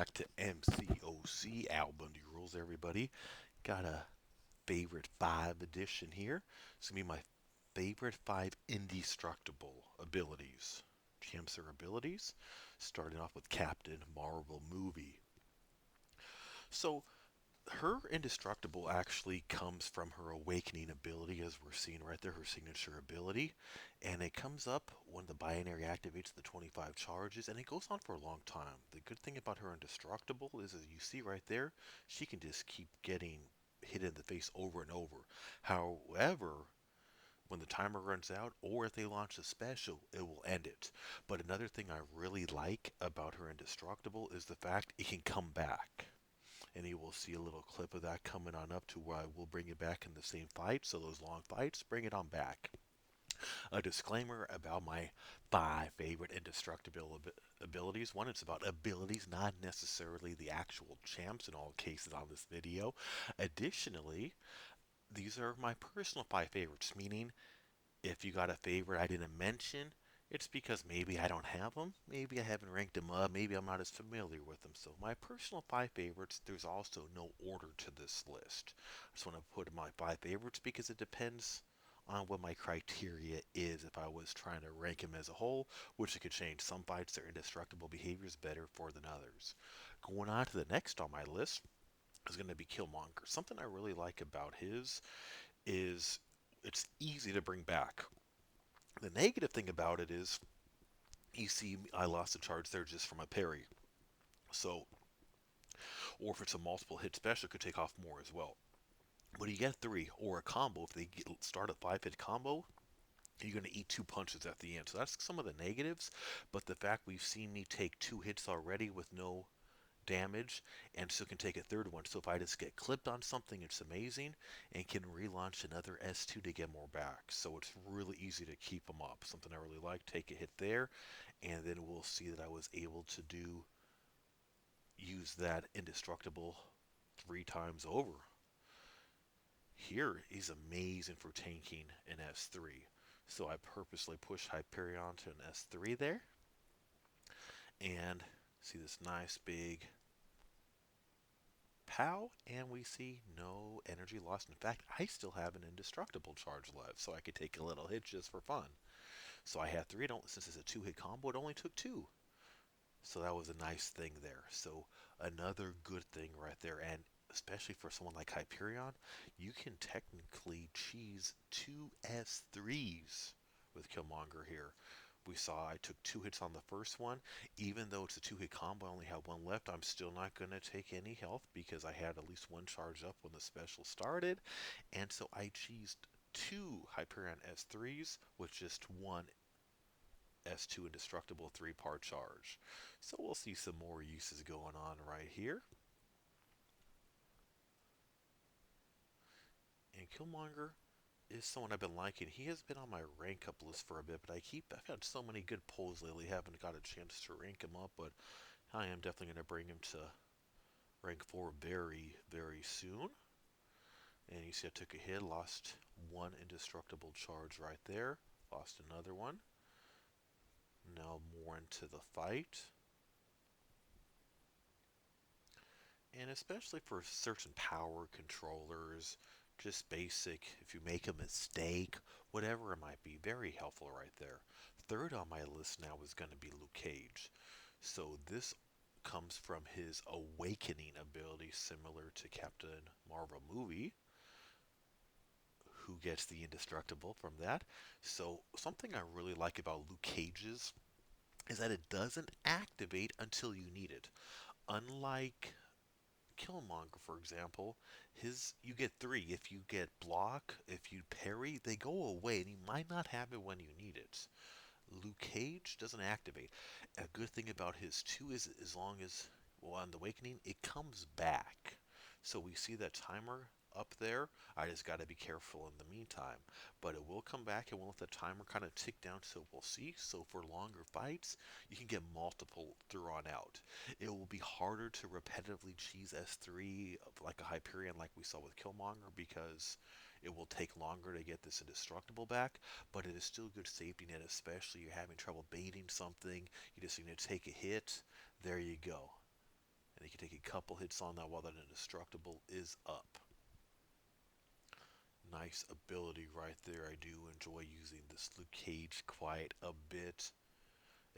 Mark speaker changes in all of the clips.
Speaker 1: back to MCOC, AlBundyRules, everybody. Got a favorite 5 edition here. It's going to be my favorite 5 indestructible abilities. Champs or abilities. Starting off with Captain Marvel movie. So, her indestructible actually comes from her awakening ability, as we're seeing right there, her signature ability. And it comes up when the binary activates the 25 charges, and it goes on for a long time. The good thing about her indestructible is, as you see right there, she can just keep getting hit in the face over and over. However, when the timer runs out, or if they launch a special, it will end it. But another thing I really like about her indestructible is the fact it can come back, and you will see a little clip of that coming on up to where I will bring it back in the same fight. So those long fights, bring it on back. A disclaimer about my 5 favorite indestructible abilities. One, it's about abilities, not necessarily the actual champs in all cases on this video. Additionally, these are my personal 5 favorites, meaning if you got a favorite I didn't mention, it's because maybe I don't have them, maybe I haven't ranked them up, maybe I'm not as familiar with them. So my personal 5 favorites, there's also no order to this list. I just want to put my 5 favorites because it depends on what my criteria is. If I was trying to rank them as a whole, which it could change. Some fights, their indestructible behavior is better for than others. Going on to the next on my list is going to be Killmonger. Something I really like about his is it's easy to bring back. The negative thing about it is, you see, I lost a charge there just from a parry. So, or if it's a multiple hit special, it could take off more as well. But you get 3, or a combo, if they start a 5-hit combo, you're going to eat 2 punches at the end. So that's some of the negatives. But the fact we've seen me take 2 hits already with no damage and still can take a third one. So if I just get clipped on something, it's amazing, and can relaunch another S2 to get more back. So it's really easy to keep them up. Something I really like. Take a hit there, and then we'll see that I was able to use that indestructible 3 times over. Here he's amazing for tanking an S3. So I purposely pushed Hyperion to an S3 there, and see this nice big pow, and we see no energy lost. In fact, I still have an indestructible charge left, so I could take a little hit just for fun. So I had 3, since it's a 2-hit combo, it only took 2. So that was a nice thing there. So another good thing right there, and especially for someone like Hyperion, you can technically cheese 2 S3s with Killmonger here. We saw I took 2 hits on the first one. Even though it's a 2-hit combo, I only have 1 left. I'm still not going to take any health because I had at least 1 charge up when the special started. And so I cheesed 2 Hyperion S3s with just 1 S2 indestructible 3-part charge. So we'll see some more uses going on right here. And Killmonger is someone I've been liking. He has been on my rank up list for a bit, but I've had so many good pulls lately, haven't got a chance to rank him up, but I am definitely going to bring him to rank 4 very, very soon. And you see I took a hit, lost 1 indestructible charge right there, lost another one. Now more into the fight. And especially for certain power controllers, just basic, if you make a mistake, whatever it might be, very helpful right there. Third on my list now is going to be Luke Cage. So this comes from his awakening ability, similar to Captain Marvel movie, who gets the indestructible from that. So something I really like about Luke Cage's is that it doesn't activate until you need it. Unlike Killmonger, for example, his you get 3. If you get block, if you parry, they go away, and you might not have it when you need it. Luke Cage doesn't activate. A good thing about his too is as long as, well, on the Awakening, it comes back. So we see that timer up there. I just got to be careful in the meantime. But it will come back and we'll let the timer kind of tick down, so we'll see. So for longer fights, you can get multiple through on out. It will be harder to repetitively cheese S3 like a Hyperion like we saw with Killmonger, because it will take longer to get this indestructible back, but it is still good safety net, especially you're having trouble baiting something. You just need to take a hit. There you go. And he can take a couple hits on that while that indestructible is up. Nice ability right there. I do enjoy using this Luke Cage quite a bit,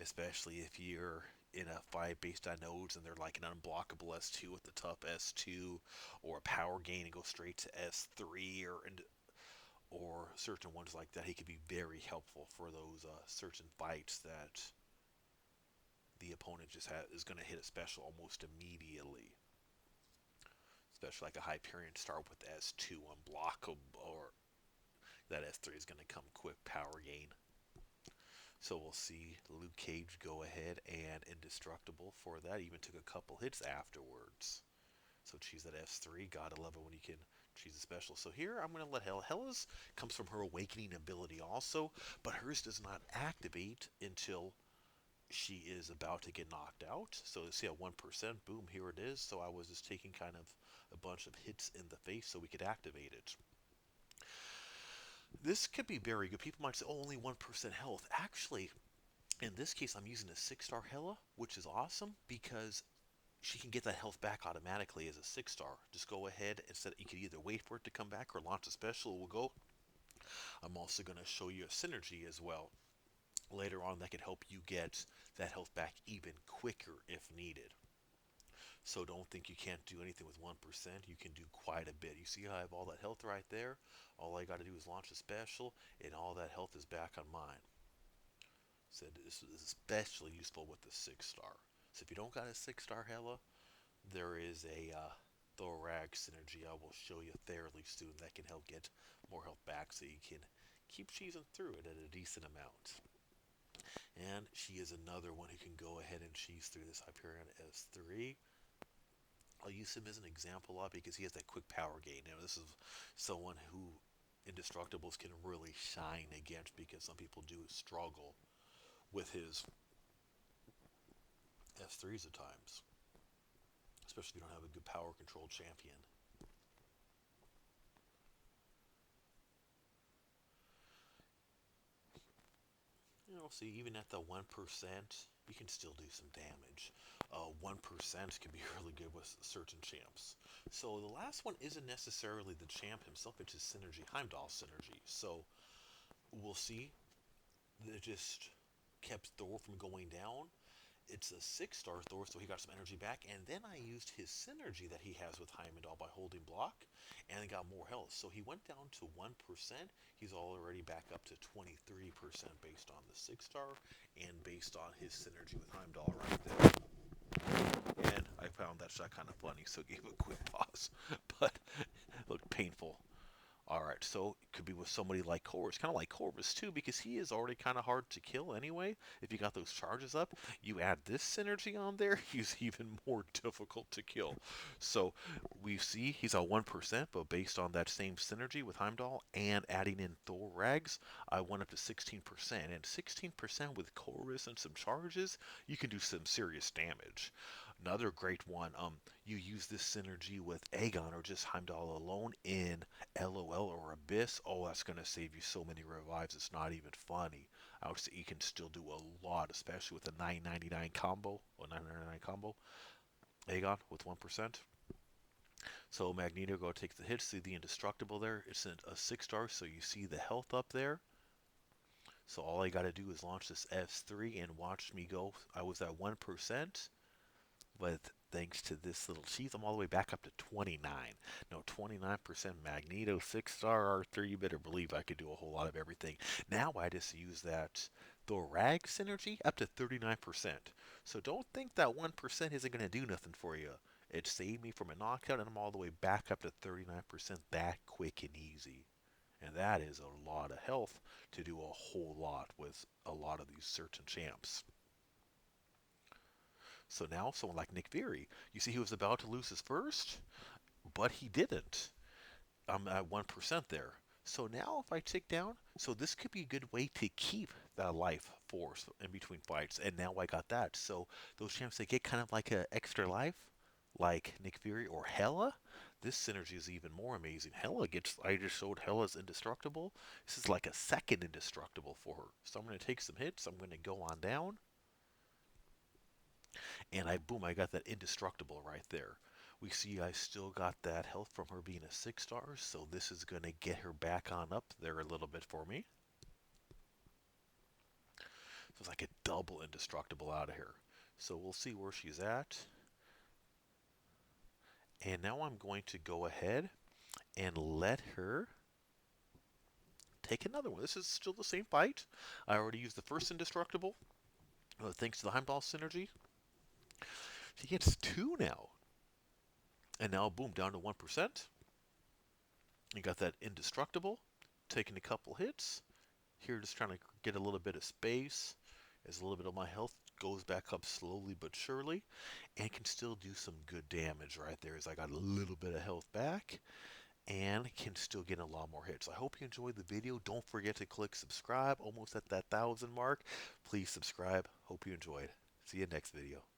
Speaker 1: especially if you're in a fight based on nodes and they're like an unblockable S2 with the tough S2, or a power gain and go straight to S3, or certain ones like that. He could be very helpful for those certain fights that the opponent is going to hit a special almost immediately. Especially like a Hyperion start with S2 unblockable, or that S3 is going to come quick power gain. So we'll see Luke Cage go ahead and indestructible for that. Even took a couple hits afterwards. So choose that S3. Gotta love it when you can choose a special. So here I'm going to let Hella's comes from her awakening ability also, but hers does not activate until she is about to get knocked out. So you see at 1%, boom, here it is. So I was just taking kind of a bunch of hits in the face so we could activate it. This could be very good. People might say, oh, only 1% health. Actually, in this case, I'm using a 6-star Hela, which is awesome because she can get that health back automatically as a 6-star. Just go ahead and set. You can either wait for it to come back or launch a special. We'll go. I'm also going to show you a synergy as well later on that can help you get that health back even quicker if needed. So don't think you can't do anything with 1%. You can do quite a bit. You see how I have all that health right there? All I got to do is launch a special, and all that health is back on mine. So this is especially useful with the 6-star. So if you don't got a 6-star Hela, there is a Thorax synergy I will show you fairly soon that can help get more health back so you can keep cheesing through it at a decent amount. And she is another one who can go ahead and cheese through this Hyperion S3. I'll use him as an example a lot because he has that quick power gain. Now this is someone who Indestructibles can really shine against because some people do struggle with his S3s at times, especially if you don't have a good power control champion. You know, see, even at the 1%, you can still do some damage. 1% can be really good with certain champs. So the last one isn't necessarily the champ himself, it's his synergy, Heimdall synergy. So we'll see. It just kept Thor from going down. It's a 6-star Thor, so he got some energy back, and then I used his synergy that he has with Heimdall by holding block, and got more health. So he went down to 1%. He's already back up to 23% based on the 6-star, and based on his synergy with Heimdall right there. And I found that shot kind of funny, so gave a quick pause, but it looked painful. Alright, so it could be with somebody like Corvus, kind of like Corvus too, because he is already kind of hard to kill anyway. If you got those charges up, you add this synergy on there, he's even more difficult to kill. So we see he's at 1%, but based on that same synergy with Heimdall and adding in Thor Rags, I went up to 16%. And 16% with Corvus and some charges, you can do some serious damage. Another great one, you use this synergy with Aegon or just Heimdall alone in LOL or Abyss. Oh, that's going to save you so many revives, it's not even funny. I would say you can still do a lot, especially with a 999 combo, or 999 combo. Aegon with 1%. So Magneto go take the hits, see the indestructible there. It's a 6-star, so you see the health up there. So all I got to do is launch this S3 and watch me go. I was at 1%. But thanks to this little cheese, I'm all the way back up to 29. No, 29% Magneto, 6-star R3. You better believe I could do a whole lot of everything. Now I just use that Thorag synergy up to 39%. So don't think that 1% isn't going to do nothing for you. It saved me from a knockout, and I'm all the way back up to 39% that quick and easy. And that is a lot of health to do a whole lot with a lot of these certain champs. So now someone like Nick Fury, you see he was about to lose his first, but he didn't. I'm at 1% there. So now if I tick down, so this could be a good way to keep that life force in between fights. And now I got that. So those champs, they get kind of like an extra life, like Nick Fury or Hela. This synergy is even more amazing. Hela gets, I just showed Hela's indestructible. This is like a second indestructible for her. So I'm going to take some hits. I'm going to go on down. And boom, I got that indestructible right there. We see I still got that health from her being a 6-star, so this is going to get her back on up there a little bit for me. So it's like a double indestructible out of here. So we'll see where she's at. And now I'm going to go ahead and let her take another one. This is still the same fight. I already used the first indestructible. Thanks to the Heimdall synergy. She gets 2 now. And now, boom, down to 1%. You got that indestructible. Taking a couple hits. Here, just trying to get a little bit of space. As a little bit of my health goes back up slowly but surely. And can still do some good damage right there as I got a little bit of health back. And can still get a lot more hits. I hope you enjoyed the video. Don't forget to click subscribe. Almost at that 1,000 mark. Please subscribe. Hope you enjoyed. See you next video.